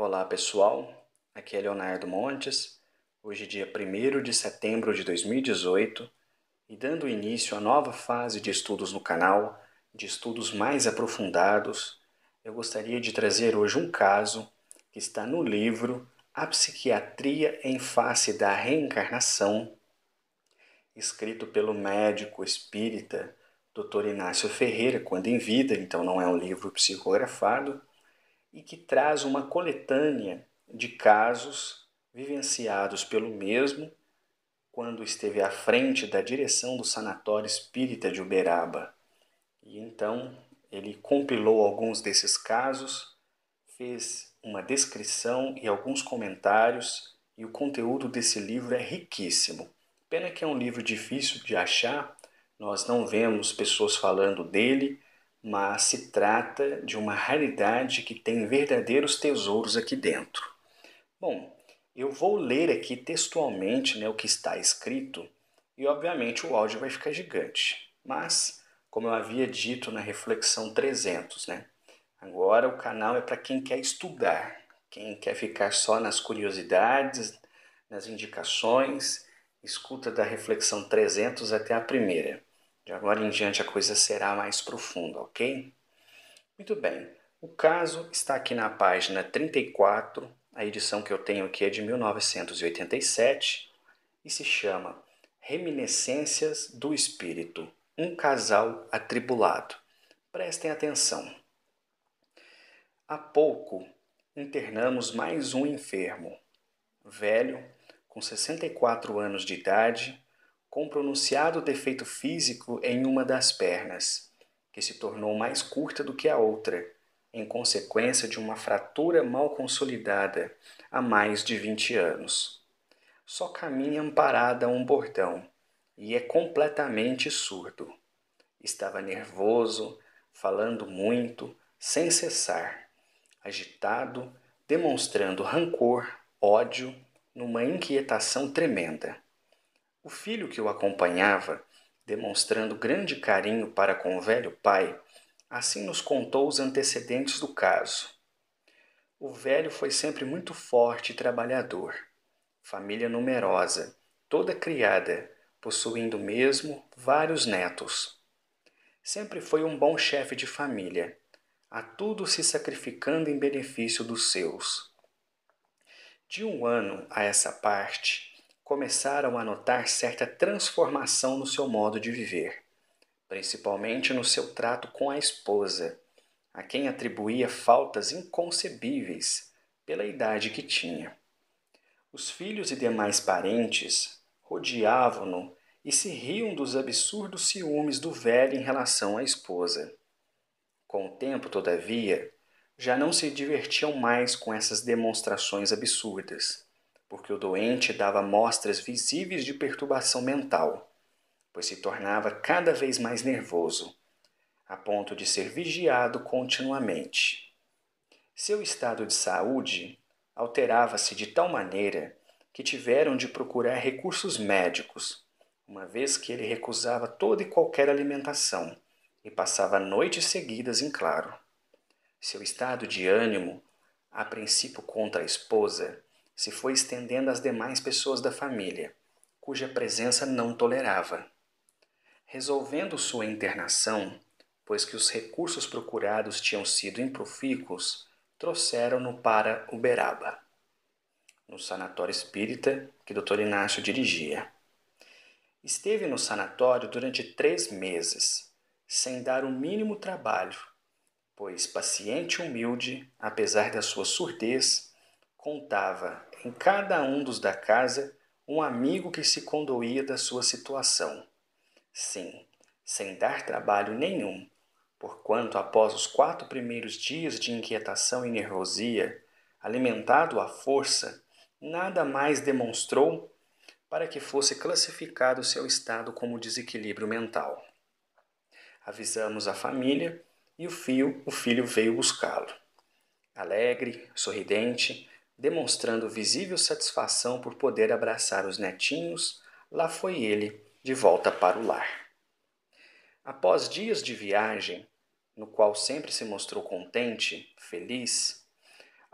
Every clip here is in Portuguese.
Olá pessoal, aqui é Leonardo Montes, hoje dia 1º de setembro de 2018 e dando início à nova fase de estudos no canal, de estudos mais aprofundados, eu gostaria de trazer hoje um caso que está no livro A Psiquiatria em Face da Reencarnação, escrito pelo médico espírita Dr. Inácio Ferreira, quando em vida, então não é um livro psicografado, e que traz uma coletânea de casos vivenciados pelo mesmo quando esteve à frente da direção do Sanatório Espírita de Uberaba. E então ele compilou alguns desses casos, fez uma descrição e alguns comentários, e o conteúdo desse livro é riquíssimo. Pena que é um livro difícil de achar, nós não vemos pessoas falando dele, mas se trata de uma raridade que tem verdadeiros tesouros aqui dentro. Bom, eu vou ler aqui textualmente, o que está escrito e obviamente o áudio vai ficar gigante. Mas, como eu havia dito na reflexão 300, agora o canal é para quem quer estudar, quem quer ficar só nas curiosidades, nas indicações, escuta da reflexão 300 até a primeira. De agora em diante a coisa será mais profunda, ok? Muito bem. O caso está aqui na página 34, a edição que eu tenho aqui é de 1987 e se chama Reminiscências do Espírito, um casal atribulado. Prestem atenção. Há pouco internamos mais um enfermo, velho, com 64 anos de idade, com pronunciado defeito físico em uma das pernas, que se tornou mais curta do que a outra, em consequência de uma fratura mal consolidada há mais de 20 anos. Só caminha amparada a um bordão e é completamente surdo. Estava nervoso, falando muito, sem cessar, agitado, demonstrando rancor, ódio, numa inquietação tremenda. O filho que o acompanhava, demonstrando grande carinho para com o velho pai, assim nos contou os antecedentes do caso. O velho foi sempre muito forte e trabalhador. Família numerosa, toda criada, possuindo mesmo vários netos. Sempre foi um bom chefe de família, a tudo se sacrificando em benefício dos seus. De um ano a essa parte, começaram a notar certa transformação no seu modo de viver, principalmente no seu trato com a esposa, a quem atribuía faltas inconcebíveis pela idade que tinha. Os filhos e demais parentes rodeavam-no e se riam dos absurdos ciúmes do velho em relação à esposa. Com o tempo, todavia, já não se divertiam mais com essas demonstrações absurdas, porque o doente dava mostras visíveis de perturbação mental, pois se tornava cada vez mais nervoso, a ponto de ser vigiado continuamente. Seu estado de saúde alterava-se de tal maneira que tiveram de procurar recursos médicos, uma vez que ele recusava toda e qualquer alimentação e passava noites seguidas em claro. Seu estado de ânimo, a princípio contra a esposa, se foi estendendo às demais pessoas da família, cuja presença não tolerava. Resolvendo sua internação, pois que os recursos procurados tinham sido improfícuos, trouxeram-no para Uberaba, no sanatório espírita que Dr. Inácio dirigia. Esteve no sanatório durante 3 meses, sem dar o mínimo trabalho, pois paciente e humilde, apesar da sua surdez, contava em cada um dos da casa um amigo que se condoía da sua situação. Sim, sem dar trabalho nenhum, porquanto após os 4 primeiros dias de inquietação e nervosia, alimentado à força, nada mais demonstrou para que fosse classificado seu estado como desequilíbrio mental. Avisamos a família e o filho veio buscá-lo. Alegre, sorridente, demonstrando visível satisfação por poder abraçar os netinhos, lá foi ele, de volta para o lar. Após dias de viagem, no qual sempre se mostrou contente, feliz,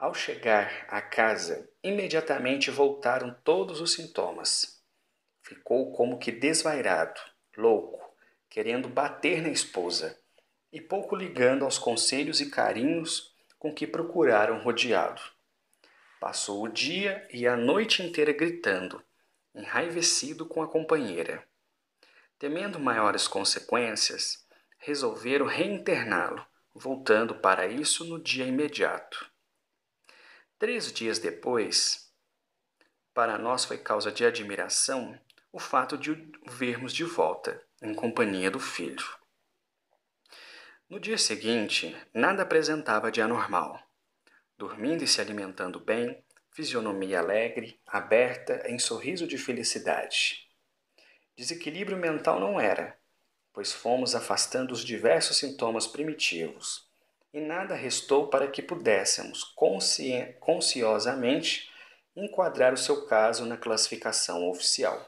Ao chegar à casa, imediatamente voltaram todos os sintomas. Ficou como que desvairado, louco, querendo bater na esposa, e pouco ligando aos conselhos e carinhos com que procuraram rodeá-lo. Passou o dia e a noite inteira gritando, enraivecido com a companheira. Temendo maiores consequências, resolveram reinterná-lo, voltando para isso no dia imediato. 3 dias depois, para nós foi causa de admiração o fato de o vermos de volta, em companhia do filho. No dia seguinte, nada apresentava de anormal. Dormindo e se alimentando bem, fisionomia alegre, aberta em sorriso de felicidade. Desequilíbrio mental não era, pois fomos afastando os diversos sintomas primitivos, e nada restou para que pudéssemos consciosamente enquadrar o seu caso na classificação oficial.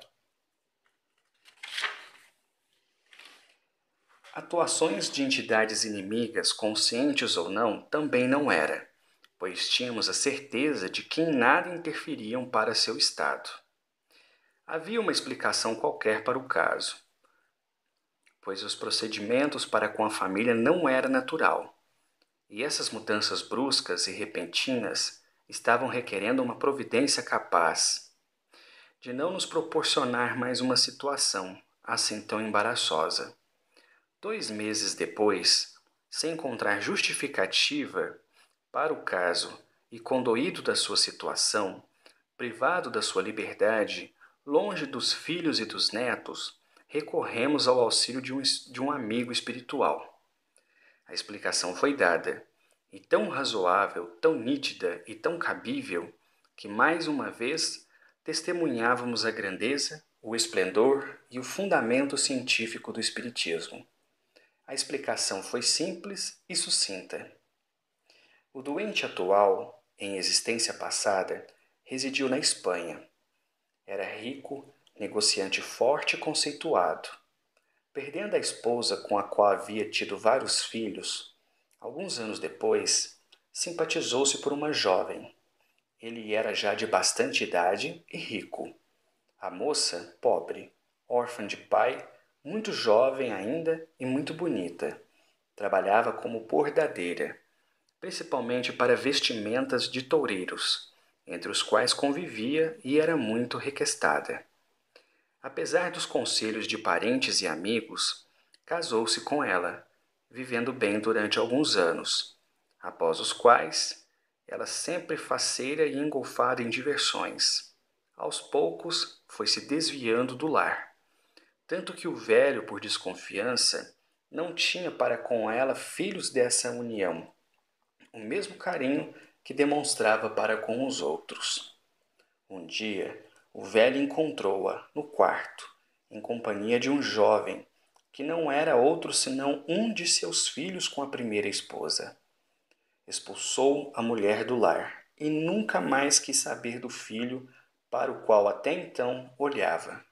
Atuações de entidades inimigas, conscientes ou não, também não era, pois tínhamos a certeza de que em nada interferiam para seu estado. Havia uma explicação qualquer para o caso, pois os procedimentos para com a família não era natural, e essas mudanças bruscas e repentinas estavam requerendo uma providência capaz de não nos proporcionar mais uma situação assim tão embaraçosa. 2 meses depois, sem encontrar justificativa para o caso e condoído da sua situação, privado da sua liberdade, longe dos filhos e dos netos, recorremos ao auxílio de um amigo espiritual. A explicação foi dada, e tão razoável, tão nítida e tão cabível, que mais uma vez testemunhávamos a grandeza, o esplendor e o fundamento científico do Espiritismo. A explicação foi simples e sucinta. O doente atual, em existência passada, residiu na Espanha. Era rico, negociante forte e conceituado. Perdendo a esposa com a qual havia tido vários filhos, alguns anos depois, simpatizou-se por uma jovem. Ele era já de bastante idade e rico. A moça, pobre, órfã de pai, muito jovem ainda e muito bonita. Trabalhava como bordadeira, principalmente para vestimentas de toureiros, entre os quais convivia e era muito requestada. Apesar dos conselhos de parentes e amigos, casou-se com ela, vivendo bem durante alguns anos, após os quais ela, sempre faceira e engolfada em diversões, aos poucos foi se desviando do lar, tanto que o velho, por desconfiança, não tinha para com ela filhos dessa união, o mesmo carinho que demonstrava para com os outros. Um dia, o velho encontrou-a no quarto, em companhia de um jovem, que não era outro senão um de seus filhos com a primeira esposa. Expulsou a mulher do lar e nunca mais quis saber do filho para o qual até então olhava.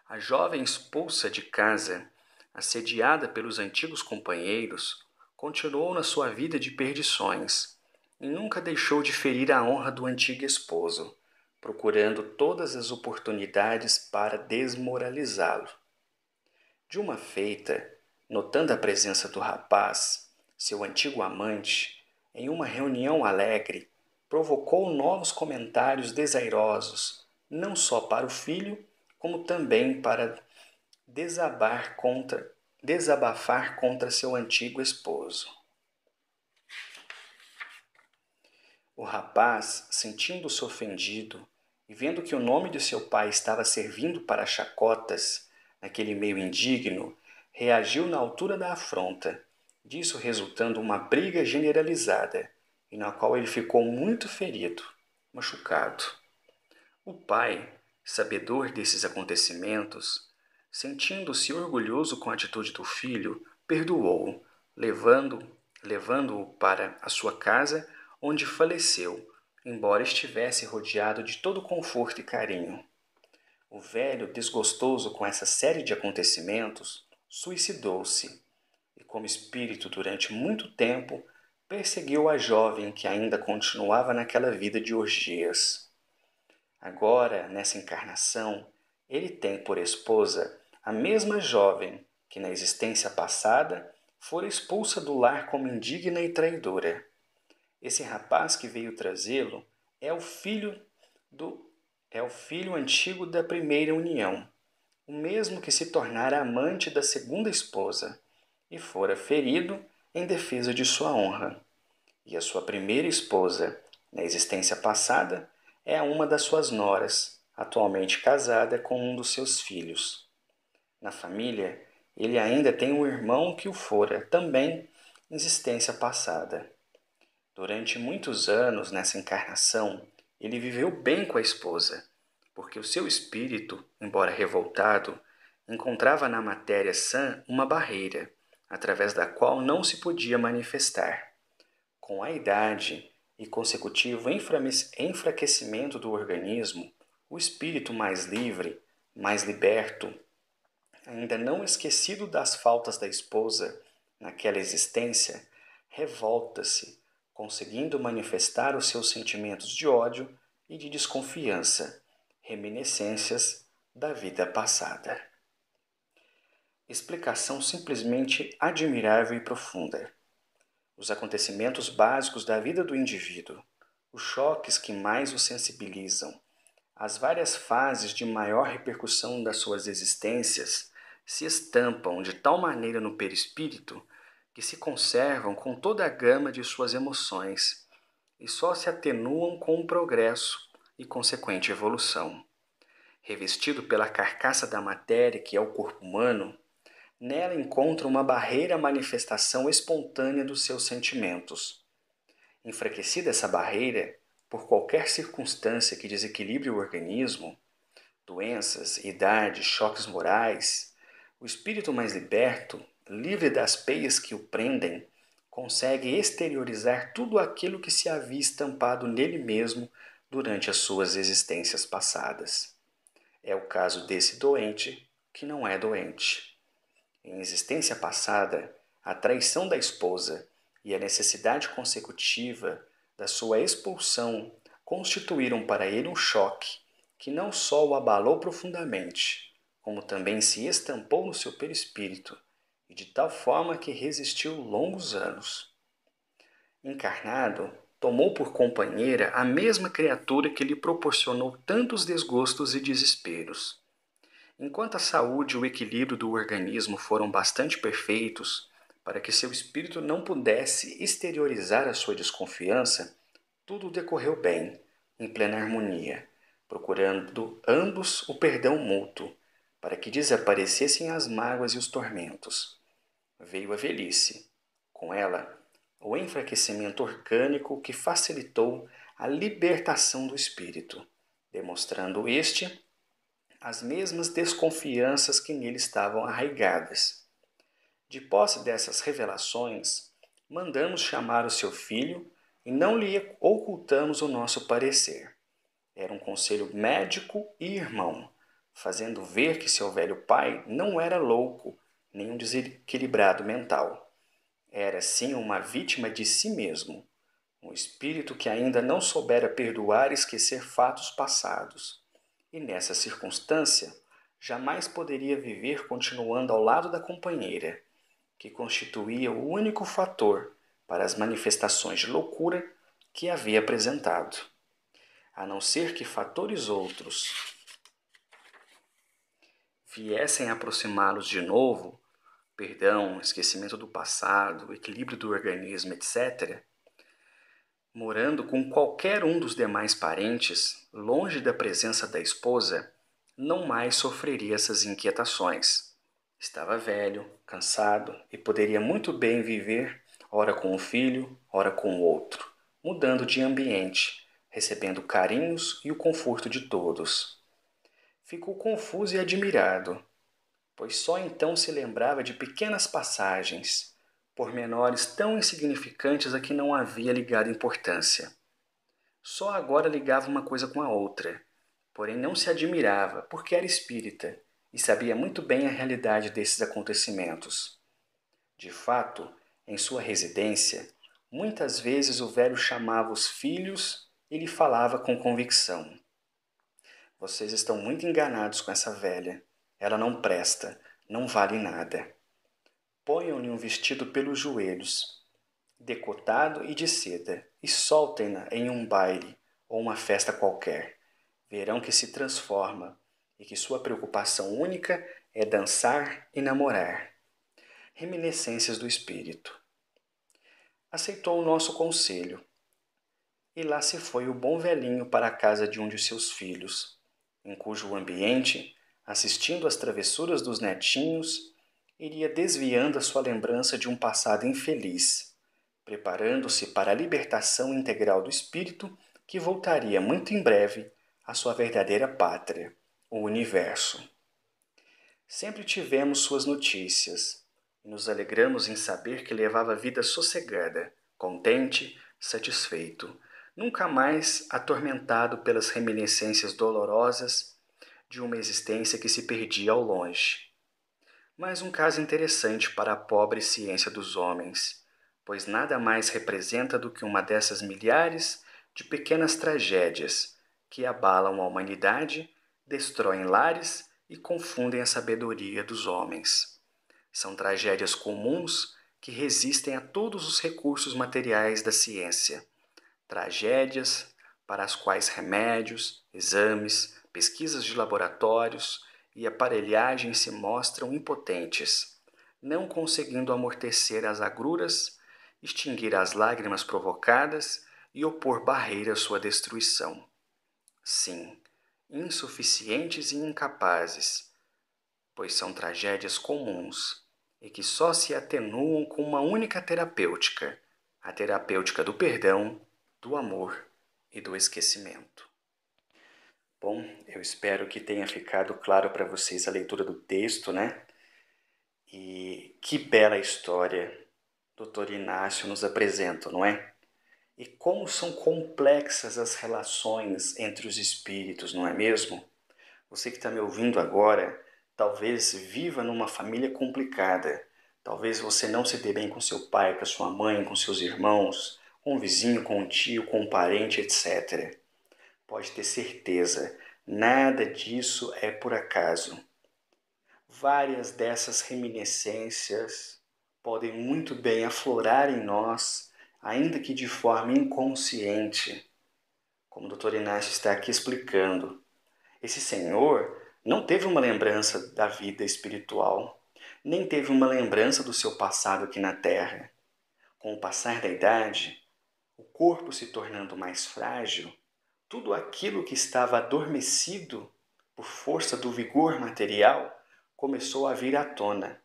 A jovem expulsa de casa, assediada pelos antigos companheiros, continuou na sua vida de perdições e nunca deixou de ferir a honra do antigo esposo, procurando todas as oportunidades para desmoralizá-lo. De uma feita, notando a presença do rapaz, seu antigo amante, em uma reunião alegre, provocou novos comentários desairosos, não só para o filho, como também para desabafar contra seu antigo esposo. O rapaz, sentindo-se ofendido e vendo que o nome de seu pai estava servindo para chacotas naquele meio indigno, reagiu na altura da afronta, disso resultando uma briga generalizada, e na qual ele ficou muito ferido, machucado. O pai, sabedor desses acontecimentos, sentindo-se orgulhoso com a atitude do filho, perdoou-o, levando-o para a sua casa, onde faleceu, embora estivesse rodeado de todo conforto e carinho. O velho, desgostoso com essa série de acontecimentos, suicidou-se, e como espírito durante muito tempo perseguiu a jovem que ainda continuava naquela vida de orgias. Agora, nessa encarnação, ele tem por esposa a mesma jovem que na existência passada fora expulsa do lar como indigna e traidora. Esse rapaz que veio trazê-lo é o filho do é o filho antigo da primeira união, o mesmo que se tornara amante da segunda esposa e fora ferido em defesa de sua honra. E a sua primeira esposa, na existência passada, é uma das suas noras, atualmente casada com um dos seus filhos. Na família, ele ainda tem um irmão que o fora, também em existência passada. Durante muitos anos nessa encarnação, ele viveu bem com a esposa, porque o seu espírito, embora revoltado, encontrava na matéria sã uma barreira, através da qual não se podia manifestar. Com a idade e consecutivo enfraquecimento do organismo, o espírito mais livre, mais liberto, ainda não esquecido das faltas da esposa naquela existência, revolta-se, conseguindo manifestar os seus sentimentos de ódio e de desconfiança, reminiscências da vida passada. Explicação simplesmente admirável e profunda. Os acontecimentos básicos da vida do indivíduo, os choques que mais o sensibilizam, as várias fases de maior repercussão das suas existências se estampam de tal maneira no perispírito que se conservam com toda a gama de suas emoções e só se atenuam com o progresso e consequente evolução. Revestido pela carcaça da matéria que é o corpo humano, nela encontra uma barreira à manifestação espontânea dos seus sentimentos. Enfraquecida essa barreira, por qualquer circunstância que desequilibre o organismo, doenças, idade, choques morais, o espírito mais liberto, livre das peias que o prendem, consegue exteriorizar tudo aquilo que se havia estampado nele mesmo durante as suas existências passadas. É o caso desse doente que não é doente. Em existência passada, a traição da esposa e a necessidade consecutiva da sua expulsão constituíram para ele um choque que não só o abalou profundamente, como também se estampou no seu perispírito, e de tal forma que resistiu longos anos. Encarnado, tomou por companheira a mesma criatura que lhe proporcionou tantos desgostos e desesperos. Enquanto a saúde e o equilíbrio do organismo foram bastante perfeitos para que seu espírito não pudesse exteriorizar a sua desconfiança, tudo decorreu bem, em plena harmonia, procurando ambos o perdão mútuo, para que desaparecessem as mágoas e os tormentos. Veio a velhice. Com ela, o enfraquecimento orgânico que facilitou a libertação do espírito, demonstrando este as mesmas desconfianças que nele estavam arraigadas. De posse dessas revelações, mandamos chamar o seu filho e não lhe ocultamos o nosso parecer. Era um conselho médico e irmão, fazendo ver que seu velho pai não era louco, nem um desequilibrado mental. Era, sim, uma vítima de si mesmo, um espírito que ainda não soubera perdoar e esquecer fatos passados. E nessa circunstância, jamais poderia viver continuando ao lado da companheira, que constituía o único fator para as manifestações de loucura que havia apresentado. A não ser que fatores outros viessem a aproximá-los de novo, perdão, esquecimento do passado, equilíbrio do organismo, etc., morando com qualquer um dos demais parentes, longe da presença da esposa, não mais sofreria essas inquietações. Estava velho, cansado e poderia muito bem viver, ora com um filho, ora com o outro, mudando de ambiente, recebendo carinhos e o conforto de todos. Ficou confuso e admirado, pois só então se lembrava de pequenas passagens, pormenores tão insignificantes a que não havia ligado importância. Só agora ligava uma coisa com a outra, porém não se admirava, porque era espírita e sabia muito bem a realidade desses acontecimentos. De fato, em sua residência, Muitas vezes o velho chamava os filhos e lhe falava com convicção: vocês estão muito enganados com essa velha. Ela não presta, não vale nada. Ponham-lhe um vestido pelos joelhos, decotado e de seda, e soltem-na em um baile ou uma festa qualquer. Verão que se transforma e que sua preocupação única é dançar e namorar. Reminiscências do espírito. Aceitou o nosso conselho, e lá se foi o bom velhinho para a casa de um de seus filhos, em cujo ambiente, assistindo às travessuras dos netinhos, iria desviando a sua lembrança de um passado infeliz, preparando-se para a libertação integral do espírito que voltaria muito em breve à sua verdadeira pátria, o universo. Sempre tivemos suas notícias e nos alegramos em saber que levava vida sossegada, contente, satisfeito, nunca mais atormentado pelas reminiscências dolorosas de uma existência que se perdia ao longe. Mais um caso interessante para a pobre ciência dos homens, pois nada mais representa do que uma dessas milhares de pequenas tragédias que abalam a humanidade, destroem lares e confundem a sabedoria dos homens. São tragédias comuns que resistem a todos os recursos materiais da ciência. Tragédias para as quais remédios, exames, pesquisas de laboratórios e aparelhagem se mostram impotentes, não conseguindo amortecer as agruras, extinguir as lágrimas provocadas e opor barreira à sua destruição. Sim, insuficientes e incapazes, pois são tragédias comuns e que só se atenuam com uma única terapêutica, a terapêutica do perdão, do amor e do esquecimento. Bom, eu espero que tenha ficado claro para vocês a leitura do texto, né? E que bela história Dr. Inácio nos apresenta, não é? E como são complexas as relações entre os espíritos, não é mesmo? Você que está me ouvindo agora, talvez viva numa família complicada. Talvez você não se dê bem com seu pai, com a sua mãe, com seus irmãos, com um vizinho, com um tio, com um parente, etc. Pode ter certeza, nada disso é por acaso. Várias dessas reminiscências podem muito bem aflorar em nós, ainda que de forma inconsciente, como o Dr. Inácio está aqui explicando. Esse senhor não teve uma lembrança da vida espiritual, nem teve uma lembrança do seu passado aqui na Terra. Com o passar da idade, o corpo se tornando mais frágil, tudo aquilo que estava adormecido por força do vigor material começou a vir à tona.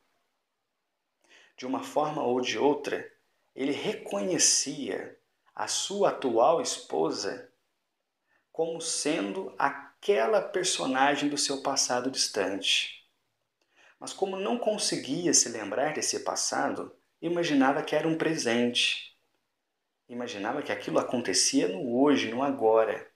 De uma forma ou de outra, ele reconhecia a sua atual esposa como sendo aquela personagem do seu passado distante. Mas como não conseguia se lembrar desse passado, imaginava que era um presente. Imaginava que aquilo acontecia no hoje, no agora.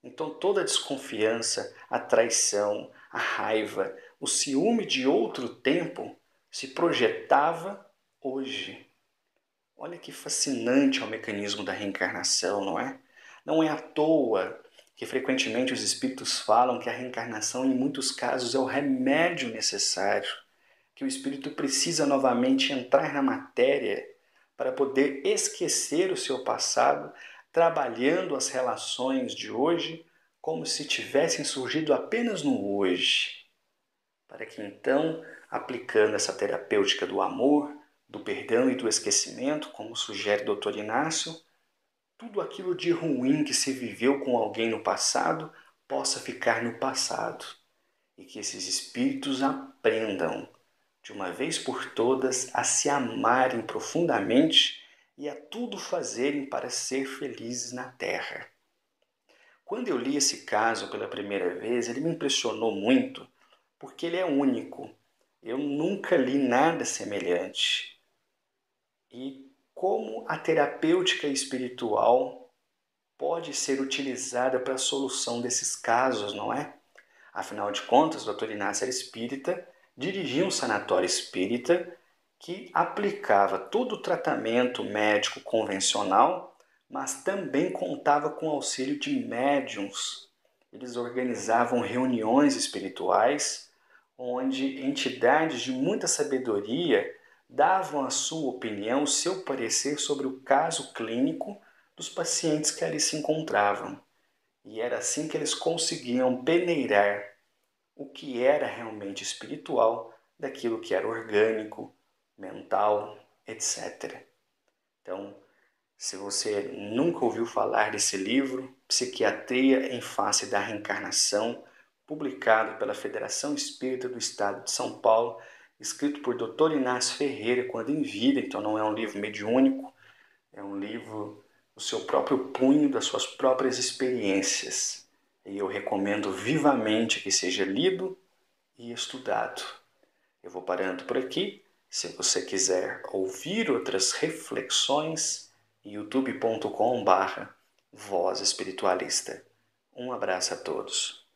Então toda a desconfiança, a traição, a raiva, o ciúme de outro tempo se projetava hoje. Olha que fascinante é o mecanismo da reencarnação, não é? Não é à toa que frequentemente os espíritos falam que a reencarnação em muitos casos é o remédio necessário, que o espírito precisa novamente entrar na matéria para poder esquecer o seu passado, trabalhando as relações de hoje como se tivessem surgido apenas no hoje, para que então, aplicando essa terapêutica do amor, do perdão e do esquecimento, como sugere o Dr. Inácio, tudo aquilo de ruim que se viveu com alguém no passado possa ficar no passado e que esses espíritos aprendam, de uma vez por todas, a se amarem profundamente e a tudo fazerem para ser felizes na Terra. Quando eu li esse caso pela primeira vez, ele me impressionou muito, porque ele é único. Eu nunca li nada semelhante. E como a terapêutica espiritual pode ser utilizada para a solução desses casos, não é? Afinal de contas, o Dr. Inácio era espírita, dirigia um sanatório espírita que aplicava todo o tratamento médico convencional, mas também contava com o auxílio de médiums. Eles organizavam reuniões espirituais onde entidades de muita sabedoria davam a sua opinião, o seu parecer sobre o caso clínico dos pacientes que ali se encontravam. E era assim que eles conseguiam peneirar o que era realmente espiritual daquilo que era orgânico, mental, etc. Então, se você nunca ouviu falar desse livro, Psiquiatria em Face da Reencarnação, publicado pela Federação Espírita do Estado de São Paulo, escrito por Dr. Inácio Ferreira quando em vida, então não é um livro mediúnico, é um livro do seu próprio punho, das suas próprias experiências. E eu recomendo vivamente que seja lido e estudado. Eu vou parando por aqui. Se você quiser ouvir outras reflexões, youtube.com/Voz Espiritualista. Um abraço a todos.